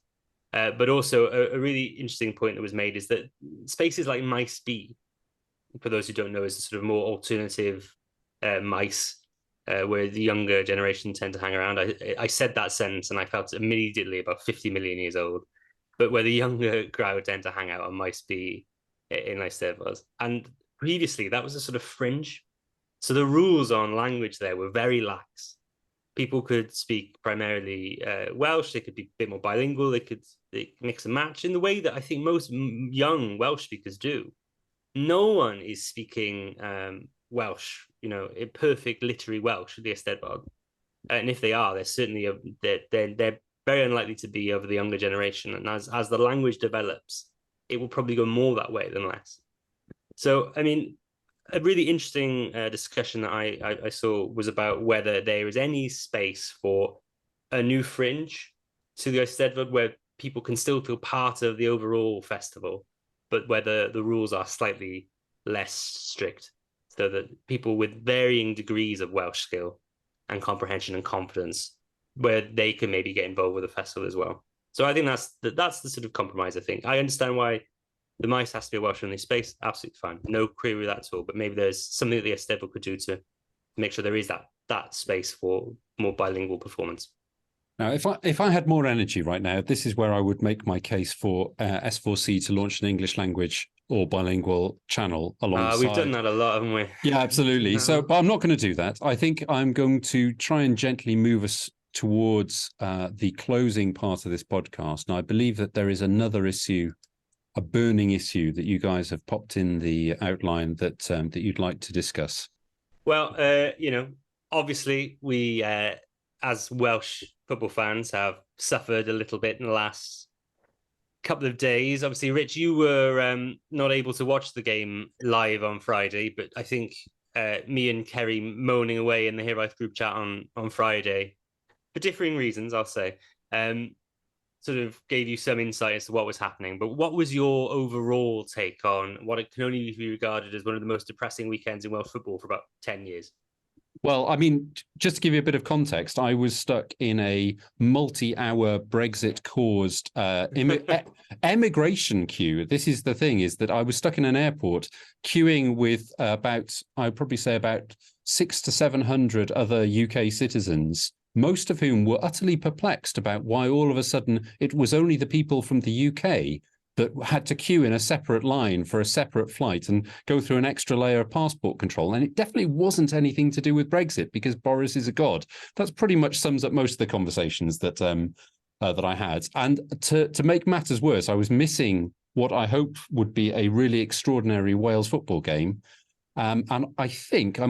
But also a really interesting point that was made is that spaces like Maes B, for those who don't know, is a sort of more alternative maes, where the younger generation tend to hang around. I said that sentence and I felt immediately about 50 million years old, but where the younger crowd tend to hang out on Maes B in Eisteddfod. And previously that was a sort of fringe. So the rules on language there were very lax. People could speak primarily Welsh. They could be a bit more bilingual. They could mix and match in the way that I think most young Welsh speakers do. No one is speaking Welsh, in perfect literary Welsh at the Eisteddfod. And if they are, they're certainly they're very unlikely to be over the younger generation. And as the language develops, it will probably go more that way than less. So, I mean, a really interesting discussion that I saw was about whether there is any space for a new fringe to the Eisteddfod where people can still feel part of the overall festival, but whether the rules are slightly less strict, so that people with varying degrees of Welsh skill and comprehension and confidence, where they can maybe get involved with the festival as well. So I think that's the sort of compromise. I think I understand why the maes has to be a Welsh-only space. Absolutely fine, no query with that at all. But maybe there's something that the Eisteddfod could do to make sure there is that space for more bilingual performance. Now, if I had more energy right now, this is where I would make my case for S4C to launch an English language or bilingual channel alongside. We've done that a lot, haven't we? Yeah, absolutely. So, but I'm not going to do that. I think I'm going to try and gently move us towards the closing part of this podcast. And I believe that there is another issue, a burning issue that you guys have popped in the outline that that you'd like to discuss. Well, obviously we, as Welsh football fans, have suffered a little bit in the last couple of days. Obviously, Rich, you were not able to watch the game live on Friday, but I think me and Kerry moaning away in the Hiraeth group chat on Friday, for differing reasons, I'll say, sort of gave you some insight as to what was happening. But what was your overall take on what it can only be regarded as one of the most depressing weekends in Welsh football for about 10 years? Well, I mean, just to give you a bit of context, I was stuck in a multi-hour Brexit-caused emigration queue. This is the thing, is that I was stuck in an airport queuing with I'd probably say about 600 to 700 other UK citizens, most of whom were utterly perplexed about why all of a sudden it was only the people from the UK that had to queue in a separate line for a separate flight and go through an extra layer of passport control. And it definitely wasn't anything to do with Brexit, because Boris is a god. That pretty much sums up most of the conversations that that I had. And to make matters worse, I was missing what I hoped would be a really extraordinary Wales football game. And I think this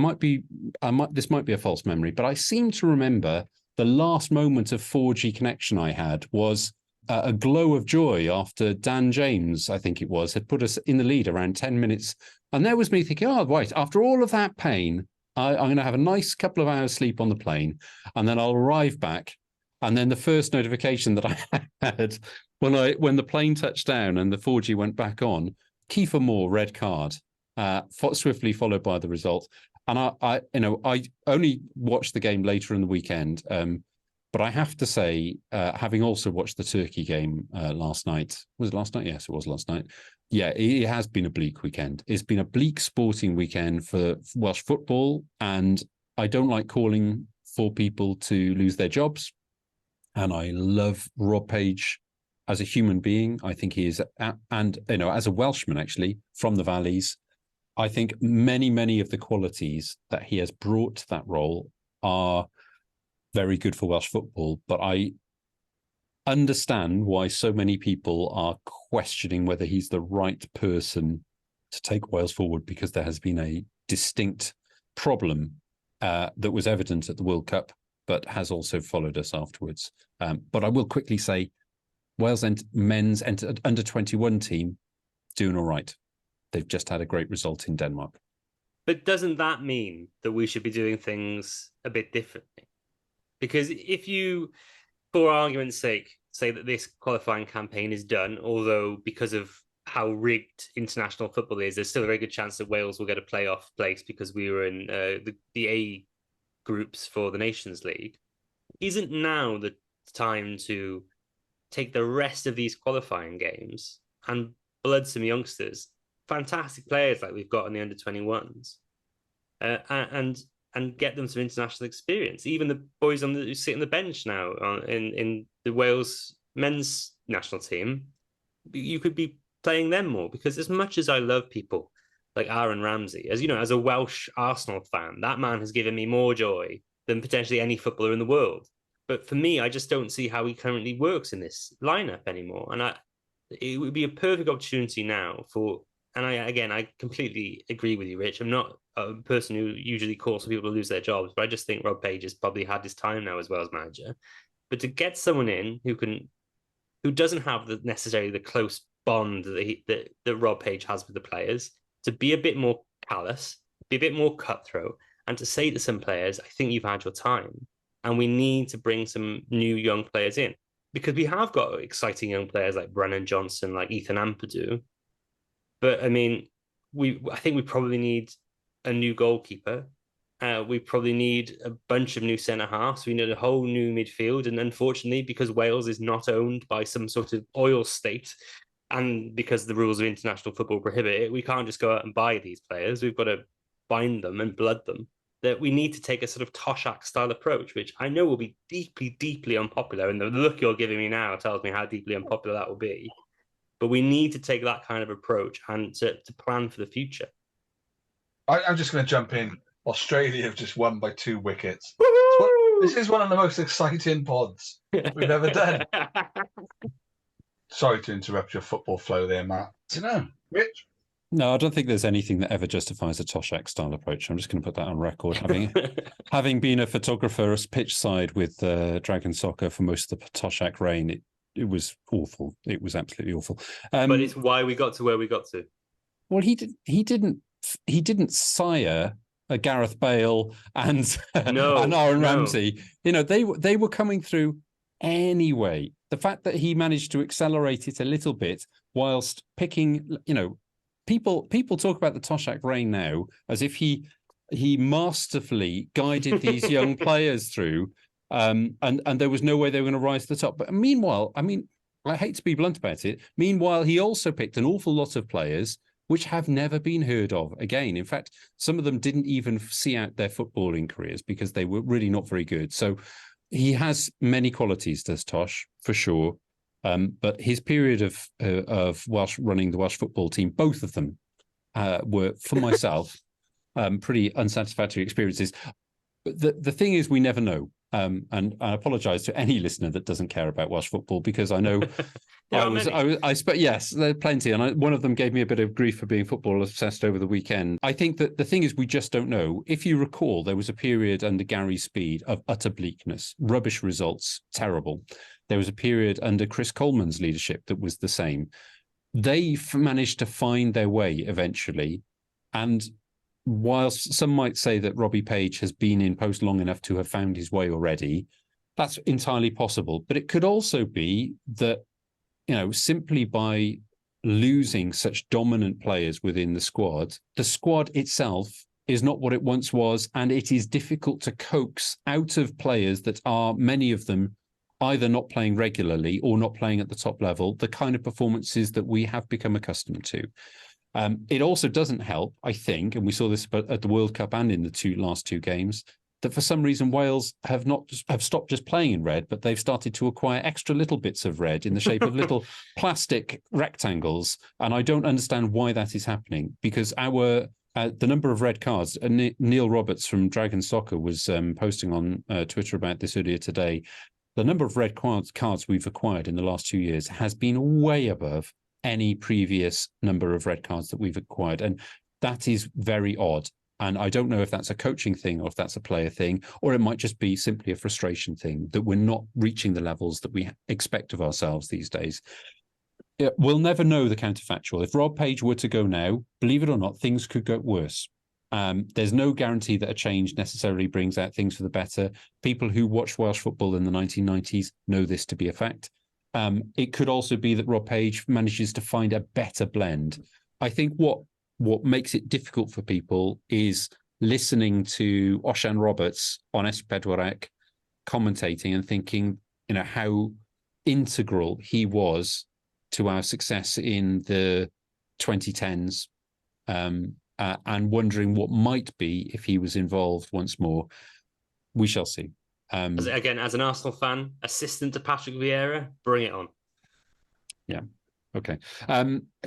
might be a false memory, but I seem to remember the last moment of 4G connection I had was a glow of joy after Dan James, I think it was, had put us in the lead around 10 minutes. And there was me thinking, oh, right, after all of that pain, I'm going to have a nice couple of hours sleep on the plane, and then I'll arrive back. And then the first notification that I had when the plane touched down and the 4G went back on, Kiefer Moore, red card, swiftly followed by the result. And I only watched the game later in the weekend. But I have to say, having also watched the Turkey game last night, was it last night? Yes, it was last night. Yeah, it has been a bleak weekend. It's been a bleak sporting weekend for Welsh football, and I don't like calling for people to lose their jobs. And I love Rob Page as a human being. I think he is, and as a Welshman actually from the Valleys, I think many of the qualities that he has brought to that role are very good for Welsh football, but I understand why so many people are questioning whether he's the right person to take Wales forward, because there has been a distinct problem that was evident at the World Cup, but has also followed us afterwards. But I will quickly say, Wales men's under-21 team doing all right. They've just had a great result in Denmark. But doesn't that mean that we should be doing things a bit differently? Because if you, for argument's sake, say that this qualifying campaign is done, although because of how rigged international football is, there's still a very good chance that Wales will get a playoff place because we were in the A groups for the Nations League. Isn't now the time to take the rest of these qualifying games and blood some youngsters, fantastic players like we've got in the under-21s, and get them some international experience? Even the boys who sit on the bench now in the Wales men's national team, you could be playing them more, because as much as I love people like Aaron Ramsey, as you know, as a Welsh Arsenal fan, that man has given me more joy than potentially any footballer in the world. But for me, I just don't see how he currently works in this lineup anymore. And it would be a perfect opportunity now for, and I completely agree with you, Rich. I'm not a person who usually calls for people to lose their jobs, but I just think Rob Page has probably had his time now as Wales manager. But to get someone in who doesn't have necessarily the close bond that Rob Page has with the players, to be a bit more callous, be a bit more cutthroat, and to say to some players, I think you've had your time, and we need to bring some new young players in, because we have got exciting young players like Brennan Johnson, like Ethan Ampadu. But I mean, I think we probably need a new goalkeeper. We probably need a bunch of new centre halves. We need a whole new midfield. And unfortunately, because Wales is not owned by some sort of oil state, and because the rules of international football prohibit it, we can't just go out and buy these players. We've got to bind them and blood them. That we need to take a sort of Toshak style approach, which I know will be deeply, deeply unpopular. And the look you're giving me now tells me how deeply unpopular that will be. But we need to take that kind of approach and to plan for the future. I'm just going to jump in. Australia have just won by 2 wickets. This is one of the most exciting pods we've ever done. Sorry to interrupt your football flow there, Matt. Rich? No, I don't think there's anything that ever justifies a Toshak style approach. I'm just going to put that on record. Having been a photographer pitch side with Dragon Soccer for most of the Toshak reign, it was awful. It was absolutely awful. But it's why we got to where we got to. Well, he didn't sire a Gareth Bale and Aaron Ramsey. You know, they were coming through anyway. The fact that he managed to accelerate it a little bit whilst picking, you know, people talk about the Toshak reign now as if he masterfully guided these young players through, and there was no way they were going to rise to the top. But meanwhile, I mean, I hate to be blunt about it. Meanwhile, he also picked an awful lot of players which have never been heard of again. In fact, some of them didn't even see out their footballing careers because they were really not very good. So he has many qualities, does Tosh, for sure. But his period of Welsh running the Welsh football team, both of them were, for myself, pretty unsatisfactory experiences. But the thing is, we never know. And I apologise to any listener that doesn't care about Welsh football, because I know yes, there are plenty, and one of them gave me a bit of grief for being football obsessed over the weekend. I think that the thing is, we just don't know. If you recall, there was a period under Gary Speed of utter bleakness, rubbish results, terrible. There was a period under Chris Coleman's leadership that was the same. They managed to find their way eventually, and whilst some might say that Robbie Page has been in post long enough to have found his way already, that's entirely possible. But it could also be that, you know, simply by losing such dominant players within the squad itself is not what it once was, and it is difficult to coax out of players that are, many of them, either not playing regularly or not playing at the top level, the kind of performances that we have become accustomed to. It also doesn't help, I think, and we saw this at the World Cup and in the last two games, that for some reason Wales have stopped just playing in red, but they've started to acquire extra little bits of red in the shape of little plastic rectangles, and I don't understand why that is happening, because the number of red cards, Neil Roberts from Dragon Soccer was posting on Twitter about this earlier today. The number of red cards we've acquired in the last 2 years has been way above any previous number of red cards that we've acquired. And that is very odd. And I don't know if that's a coaching thing or if that's a player thing, or it might just be simply a frustration thing that we're not reaching the levels that we expect of ourselves these days. We'll never know the counterfactual. If Rob Page were to go now, believe it or not, things could get worse. There's no guarantee that a change necessarily brings out things for the better. People who watched Welsh football in the 1990s know this to be a fact. It could also be that Rob Page manages to find a better blend. I think what makes it difficult for people is listening to Osian Roberts on Eisteddfod commentating and thinking, you know, how integral he was to our success in the 2010s, and wondering what might be if he was involved once more. We shall see. As an Arsenal fan, assistant to Patrick Vieira, bring it on. Yeah. Okay.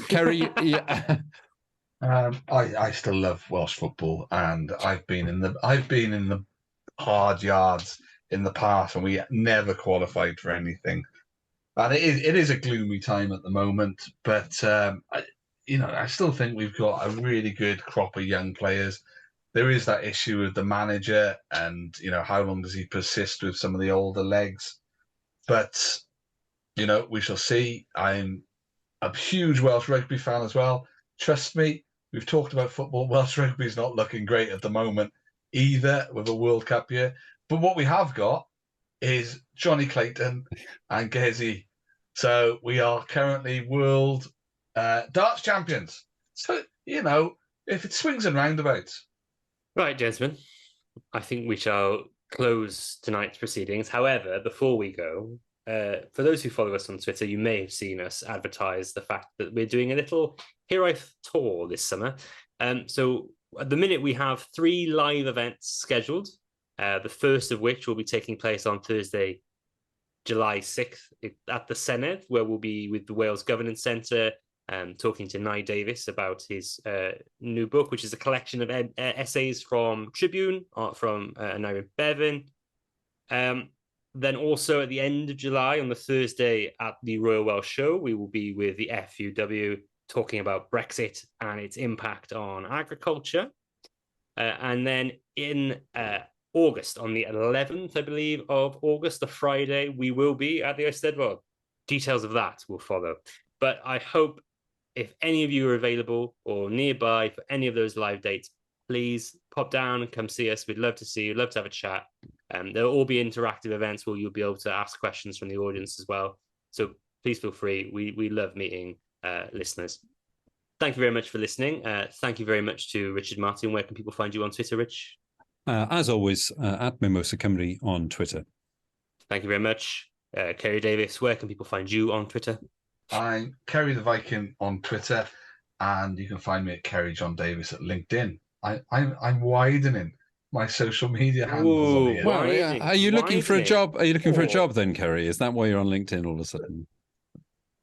Kerry. Yeah. I still love Welsh football, and I've been in the hard yards in the past, and we never qualified for anything. And it is a gloomy time at the moment, but I still think we've got a really good crop of young players. There is that issue with the manager, and how long does he persist with some of the older legs? But, we shall see. I'm a huge Welsh rugby fan as well. Trust me, we've talked about football. Welsh rugby is not looking great at the moment either with a World Cup year. But what we have got is Johnny Clayton and Gezi. So we are currently world darts champions. So, if it swings and roundabouts. Right, gentlemen, I think we shall close tonight's proceedings. However, before we go, for those who follow us on Twitter, you may have seen us advertise the fact that we're doing a little Hiraeth tour this summer. So at the minute, we have 3 live events scheduled, the first of which will be taking place on Thursday, July 6th at the Senedd, where we'll be with the Wales Governance Centre, talking to Nye Davies about his new book, which is a collection of essays from Tribune, from Aneurin Bevan. Then also at the end of July, on the Thursday at the Royal Welsh Show, we will be with the FUW talking about Brexit and its impact on agriculture. And then in August, on the 11th, I believe, of August, the Friday, we will be at the Eisteddfod. Details of that will follow. But I hope if any of you are available or nearby for any of those live dates, please pop down and come see us. We'd love to see you, love to have a chat. There'll all be interactive events where you'll be able to ask questions from the audience as well. So please feel free. We love meeting listeners. Thank you very much for listening. Thank you very much to Richard Martin. Where can people find you on Twitter, Rich? As always, at Mimosa Cymru on Twitter. Thank you very much. Kerry Davis, where can people find you on Twitter? I'm Kerry the Viking on Twitter, and you can find me at Kerry John Davis at LinkedIn. I'm widening my social media handles on here. Well, are you looking for a job? Are you looking for a job then, Kerry? Is that why you're on LinkedIn all of a sudden?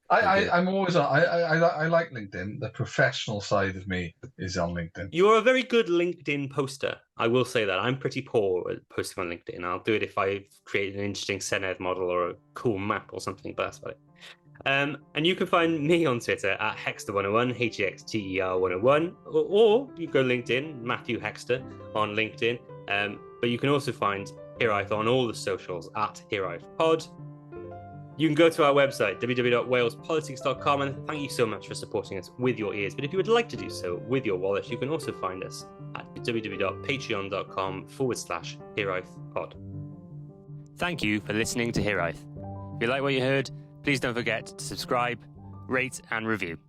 I'm always on. I like LinkedIn. The professional side of me is on LinkedIn. You're a very good LinkedIn poster. I will say that. I'm pretty poor at posting on LinkedIn. I'll do it if I've created an interesting Senedd model or a cool map or something, but that's about it. And you can find me on Twitter at Hexter101, HEXTER101, or you go LinkedIn, Matthew Hexter on LinkedIn. But you can also find Hiraeth on all the socials at Eisteddfod. You can go to our website, www.walespolitics.com, and thank you so much for supporting us with your ears. But if you would like to do so with your wallet, you can also find us at www.patreon.com/Hiraethpod. Thank you for listening to Hiraeth. If you like what you heard, please don't forget to subscribe, rate, and review.